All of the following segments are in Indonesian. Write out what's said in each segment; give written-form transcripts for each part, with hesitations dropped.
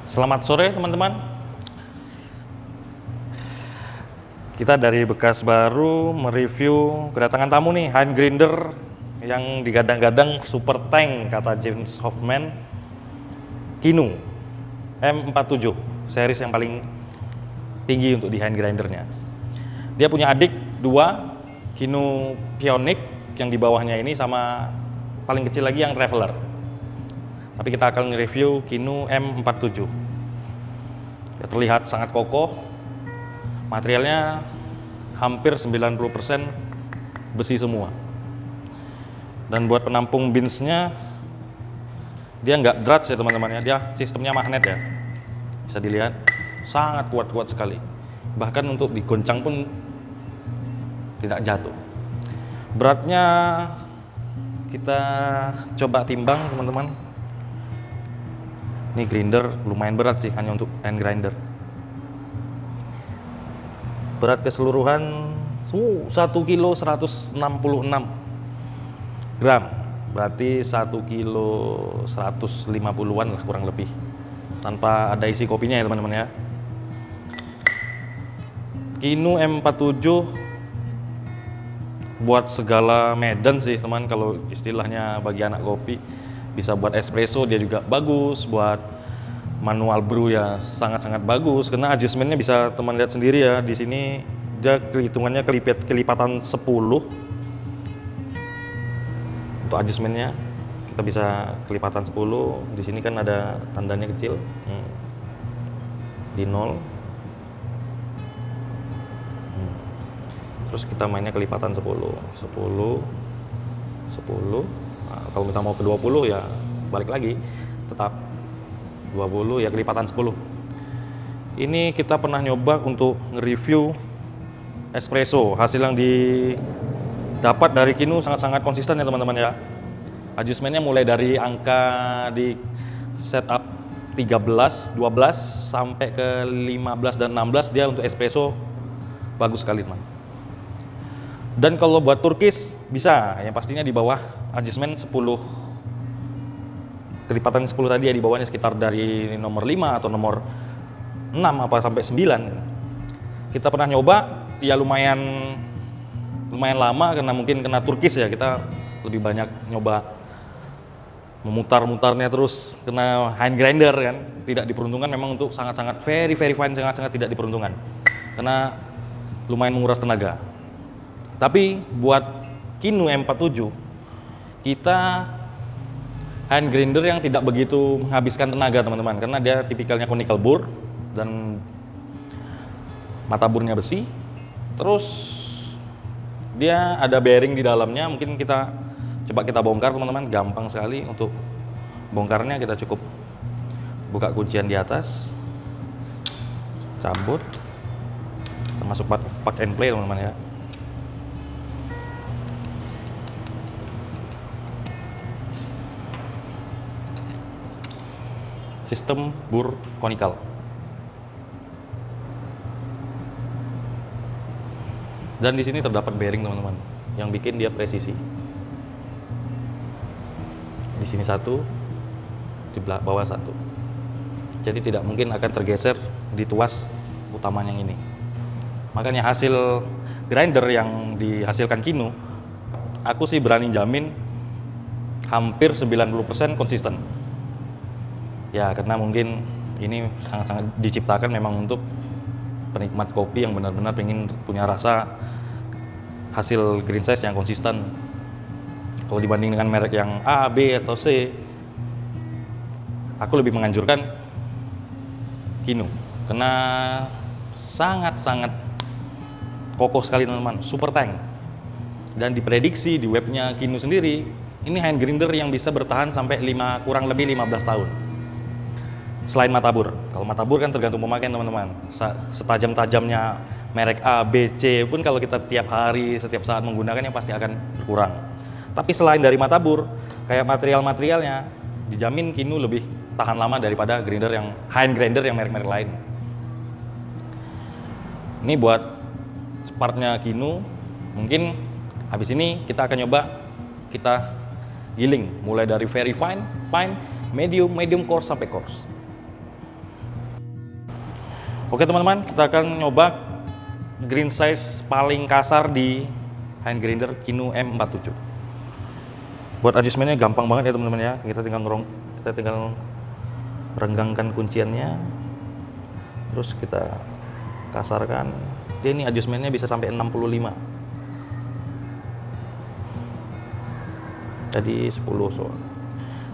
Selamat sore teman-teman. Kita dari Bekas Baru mereview kedatangan tamu nih, hand grinder yang digadang-gadang super tank kata James Hoffman, Kinu M47, series yang paling tinggi untuk di hand grindernya. Dia punya adik dua, Kinu Pionic yang di bawahnya ini, sama paling kecil lagi yang Traveler. Tapi kita akan nge-review Kinu M47. Ya, terlihat sangat kokoh. Materialnya hampir 90% besi semua. Dan buat penampung binsnya, dia nggak druts ya teman-teman ya. Dia sistemnya magnet ya. Bisa dilihat, sangat kuat-kuat sekali. Bahkan untuk digoncang pun tidak jatuh. Beratnya kita coba timbang teman-teman. Ini grinder lumayan berat sih, hanya untuk hand grinder. Berat keseluruhan 1 kilo 166 gram. Berarti 1 kilo 150-an lah kurang lebih. Tanpa ada isi kopinya ya teman-teman ya. Kinu M47 buat segala medan sih teman, kalau istilahnya bagi anak kopi. Bisa buat espresso, dia juga bagus. Buat manual brew ya sangat-sangat bagus. Karena adjustmentnya bisa teman lihat sendiri ya. Di sini dia hitungannya kelipatan 10. Untuk adjustmentnya kita bisa kelipatan 10. Di sini kan ada tandanya kecil. Di 0. Terus kita mainnya kelipatan 10. 10. Nah, kalau kita mau ke 20 ya balik lagi tetap 20 ya kelipatan 10. Ini kita pernah nyoba untuk nge-review espresso. Hasil yang didapat dari Kinu sangat-sangat konsisten ya teman-teman ya. Adjustmentnya mulai dari angka di setup 13, 12 sampai ke 15 dan 16, dia untuk espresso bagus sekali teman. Dan kalau buat Turkish bisa, yang pastinya di bawah adjustment 10. Kelipatan 10 tadi ya, di bawahnya sekitar dari nomor 5 atau nomor 6 apa sampai 9. Kita pernah nyoba, ya lumayan lama karena mungkin kena Turkish ya, kita lebih banyak nyoba memutar-mutarnya terus, kena hand grinder kan. Tidak diperuntukkan memang untuk sangat-sangat very fine, sangat-sangat tidak diperuntukkan. Karena lumayan menguras tenaga. Tapi buat Kinu M47 kita hand grinder yang tidak begitu menghabiskan tenaga teman-teman, karena dia tipikalnya conical bore dan mata burnya besi. Terus dia ada bearing di dalamnya, mungkin kita coba kita bongkar teman-teman, gampang sekali untuk bongkarnya. Kita cukup buka kuncian di atas, cabut, termasuk plug and play teman-teman ya. Sistem bur konikal. Dan di sini terdapat bearing teman-teman, yang bikin dia presisi. Di sini satu, di bawah satu. Jadi tidak mungkin akan tergeser di tuas utamanya yang ini. Makanya hasil grinder yang dihasilkan Kinu, aku sih berani jamin hampir 90% konsisten. Ya, karena mungkin ini sangat-sangat diciptakan memang untuk penikmat kopi yang benar-benar pengen punya rasa hasil green size yang konsisten. Kalau dibanding dengan merek yang A, B, atau C, aku lebih menganjurkan Kinu. Karena sangat-sangat kokoh sekali teman-teman, super tank. Dan diprediksi di webnya Kinu sendiri, ini hand grinder yang bisa bertahan sampai kurang lebih 15 tahun. Selain matabur, kalau matabur kan tergantung pemakaian teman-teman. Setajam-tajamnya merek A, B, C pun kalau kita tiap hari, setiap saat menggunakannya pasti akan berkurang. Tapi selain dari matabur, kayak material-materialnya, dijamin Kinu lebih tahan lama daripada grinder yang hand grinder yang merek-merek lain. Ini buat partnya Kinu. Mungkin habis ini kita akan nyoba kita giling mulai dari very fine, medium coarse sampai coarse. Oke teman-teman, kita akan nyoba green size paling kasar di hand grinder Kinu M47. Buat adjustmentnya gampang banget ya teman-teman ya. Kita tinggal renggangkan kunciannya, terus kita kasarkan. Dia ini adjustmentnya bisa sampai 65. Jadi 10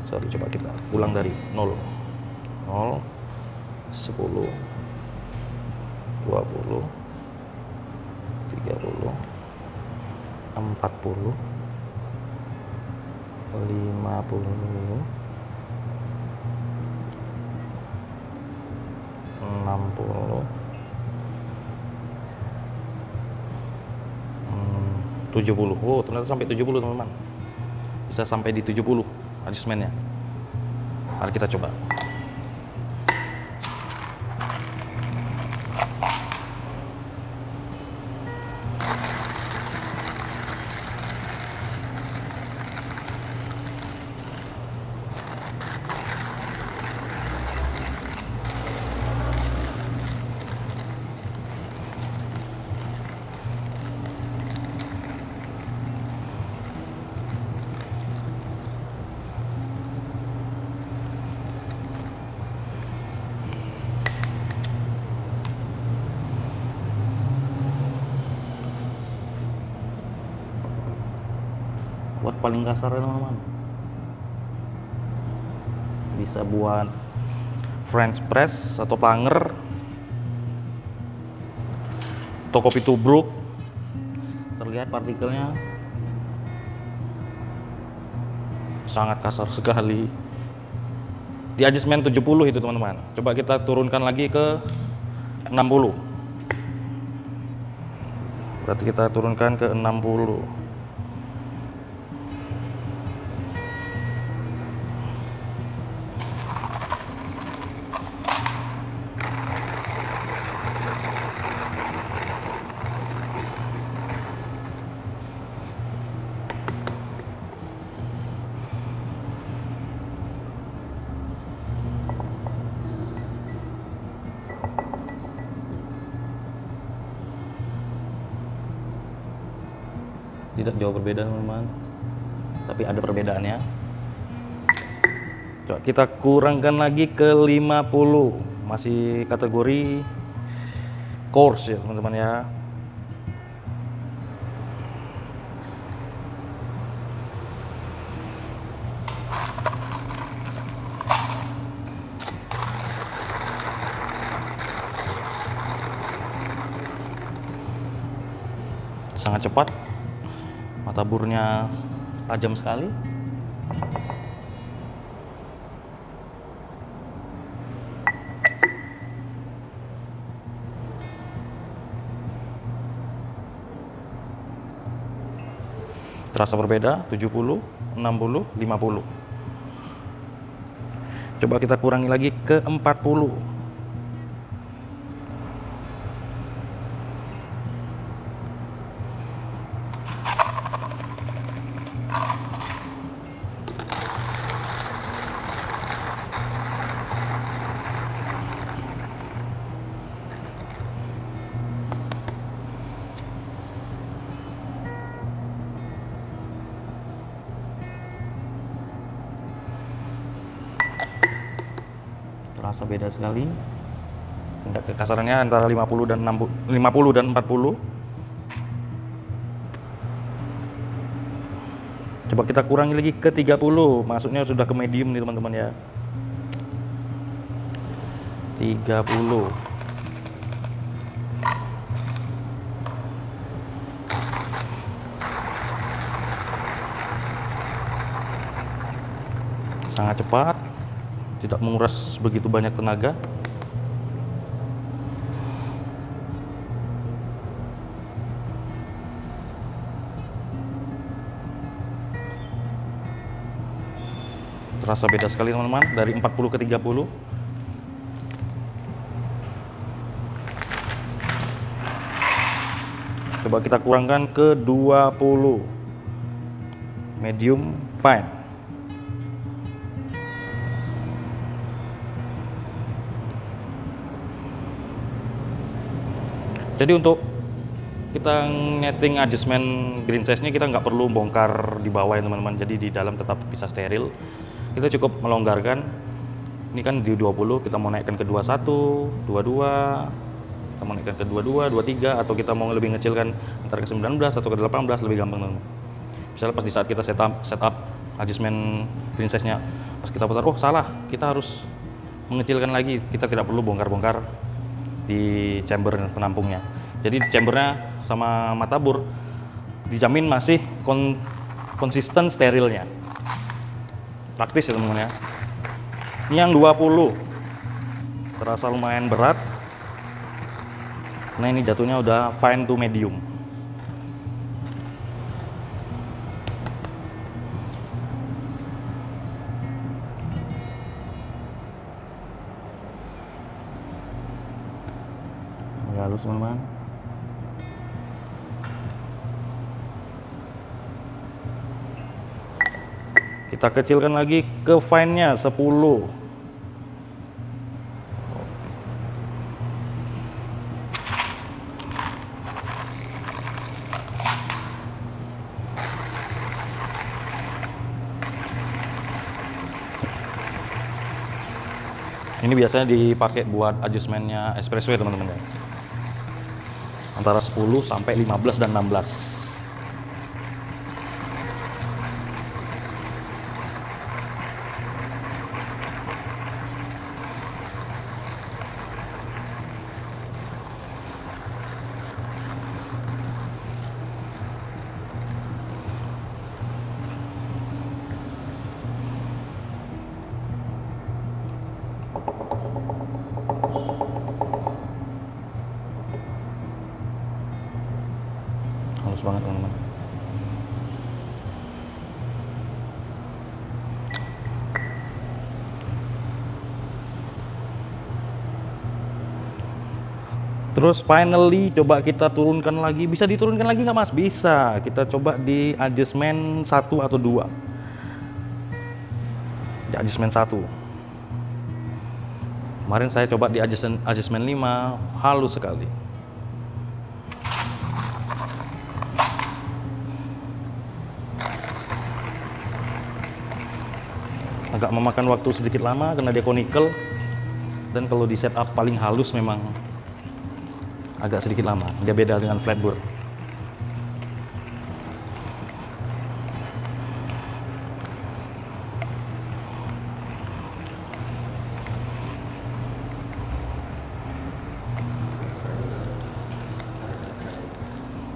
sorry, coba kita ulang dari 0 10 20 30 40 50 60 70. Oh, ternyata sampai 70 teman-teman. Bisa sampai di 70 adjustmentnya. Mari kita coba. Buat paling kasar teman-teman, bisa buat French press atau planger atau kopi tubruk. Terlihat partikelnya sangat kasar sekali di adjustment 70 itu teman-teman. Coba kita turunkan lagi ke 60. Berarti kita turunkan ke 60. Tidak jauh berbeda teman-teman, tapi ada perbedaannya. Coba kita kurangkan lagi ke 50, masih kategori coarse ya teman-teman ya. Sangat cepat, mata burnya tajam sekali. Terasa berbeda, 70, 60, 50. Coba kita kurangi lagi ke 40. Terasa beda sekali. Tingkat kekasarannya antara 50 dan 40. Coba kita kurangi lagi ke 30. Masuknya sudah ke medium nih teman-teman ya. 30. Sangat cepat, tidak menguras begitu banyak tenaga. Terasa beda sekali teman-teman, dari 40 ke 30. Coba kita kurangkan ke 20. Medium fine. Jadi untuk kita netting adjustment green size-nya kita nggak perlu bongkar di bawah ya teman-teman. Jadi di dalam tetap bisa steril. Kita cukup melonggarkan. Ini kan di 20, kita mau naikkan ke 21, 22, kita mau naikkan ke 22, 23, atau kita mau lebih ngecilkan antara ke 19 atau ke 18, lebih gampang teman-teman. Misalnya pas di saat kita setup adjustment green size-nya, pas kita putar, oh salah, kita harus mengecilkan lagi. Kita tidak perlu bongkar-bongkar di chamber penampungnya. Jadi chambernya sama matabur dijamin masih konsisten sterilnya. Praktis ya teman-teman ya. Ini yang 20 terasa lumayan berat. Nah ini jatuhnya udah fine to medium. Agak halus teman-teman. Kita kecilkan lagi ke fine-nya 10. Ini biasanya dipakai buat adjustmentnya espresso ya teman-teman ya. Antara 10 sampai 15 dan 16. Halus banget teman-teman. Terus finally coba kita turunkan lagi. Bisa diturunkan lagi nggak mas? Bisa. Kita coba di adjustment 1 atau 2. Di adjustment 1. Kemarin saya coba di adjustment 5, halus sekali. Agak memakan waktu sedikit lama karena dia conical, dan kalau di setup paling halus memang agak sedikit lama. Dia beda dengan flatboard.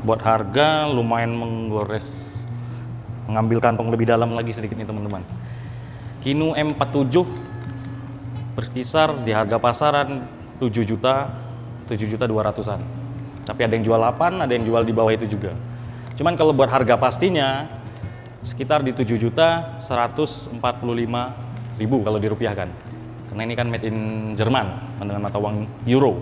Buat harga lumayan menggores, mengambil kantong lebih dalam lagi sedikit nih teman-teman. Kinu M47 berkisar di harga pasaran 7.200.000-an. Tapi ada yang jual 8, ada yang jual di bawah itu juga. Cuman kalau buat harga pastinya sekitar di 7.145.000 kalau dirupiahkan. Karena ini kan made in Jerman dengan mata uang euro.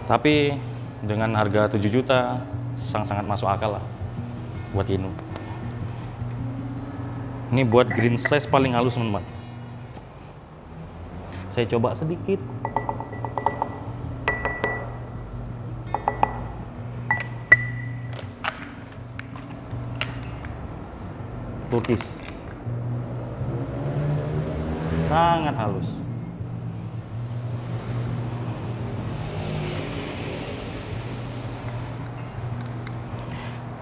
Tapi dengan harga 7 juta sangat masuk akal lah buat Kinu. Ini buat green size paling halus teman-teman. Saya coba sedikit. Turkis. Sangat halus.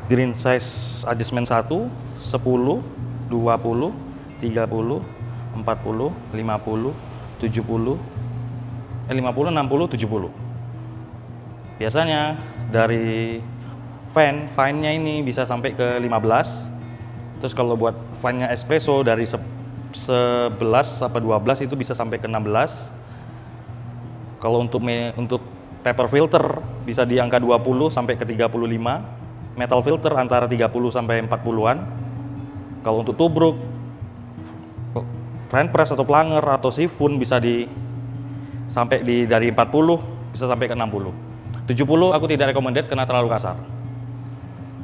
Green size adjustment 1, 10, 20, 30, 40, 50, 70, 50, 60, 70. Biasanya dari fine-nya ini bisa sampai ke 15. Terus kalau buat fine-nya espresso dari 11 sampai 12 itu bisa sampai ke 16. Kalau untuk paper filter bisa di angka 20 sampai ke 35. Metal filter antara 30 sampai 40-an. Kalau untuk tubruk, French press atau planger atau siphon bisa dari 40 bisa sampai ke 60. 70 aku tidak recommended karena terlalu kasar.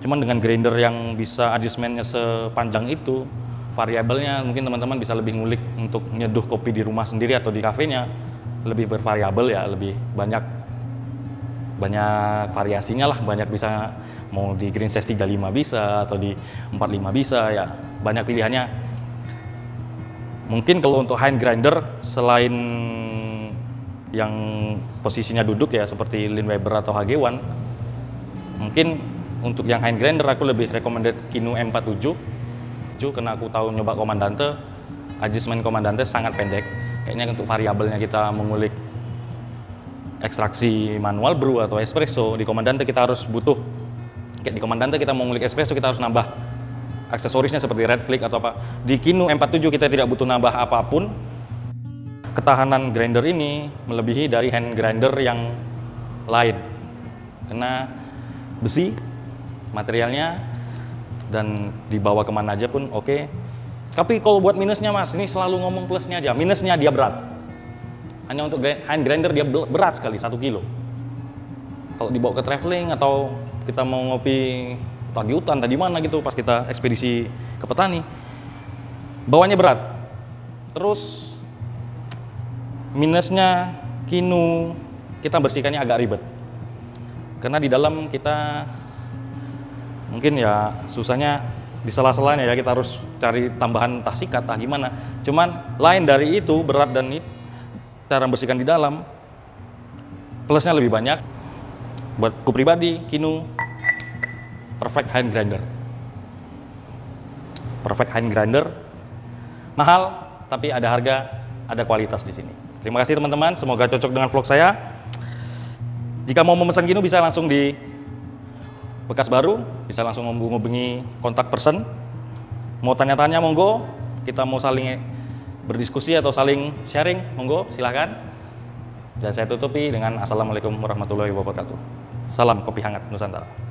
Cuman dengan grinder yang bisa adjustmentnya sepanjang itu, variabelnya mungkin teman-teman bisa lebih ngulik untuk nyeduh kopi di rumah sendiri atau di kafenya. lebih bervariabel ya, lebih banyak variasinya lah, banyak bisa mau di green size 35 bisa atau di 45 bisa ya, banyak pilihannya. Mungkin kalau untuk hand grinder selain yang posisinya duduk ya seperti Lineweber atau HG1, mungkin untuk yang hand grinder aku lebih recommended Kinu M47 karena aku tahu nyoba Comandante, adjustment Comandante sangat pendek. Kayaknya untuk variabelnya kita mengulik ekstraksi manual brew atau espresso, di Comandante kita harus butuh, kayak di Comandante kita mau ngulik espresso kita harus nambah aksesorisnya seperti red click atau apa. Di Kinu M47 kita tidak butuh nambah apapun. Ketahanan grinder ini melebihi dari hand grinder yang lain karena besi materialnya dan dibawa kemana aja pun oke. Tapi kalau buat minusnya mas, ini selalu ngomong plusnya aja, minusnya dia berat. Hanya untuk hand grinder dia berat sekali, 1 kilo. Kalau dibawa ke traveling atau kita mau ngopi di hutan tadi mana gitu pas kita ekspedisi ke petani, bawanya berat. Terus minusnya Kinu kita bersihkannya agak ribet karena di dalam kita mungkin ya susahnya di sela-selanya ya, kita harus cari tambahan entah sikat entah gimana. Cuman lain dari itu berat dan cara bersihkan di dalam, plusnya lebih banyak. Buatku pribadi Kinu perfect hand grinder. Perfect hand grinder, mahal tapi ada harga, ada kualitas di sini. Terima kasih teman-teman, semoga cocok dengan vlog saya. Jika mau memesan Kinu bisa langsung di Bekas Baru, bisa langsung menghubungi kontak person. Mau tanya-tanya monggo, kita mau saling berdiskusi atau saling sharing, monggo silahkan. Dan saya tutupi dengan Assalamualaikum warahmatullahi wabarakatuh. Salam kopi hangat Nusantara.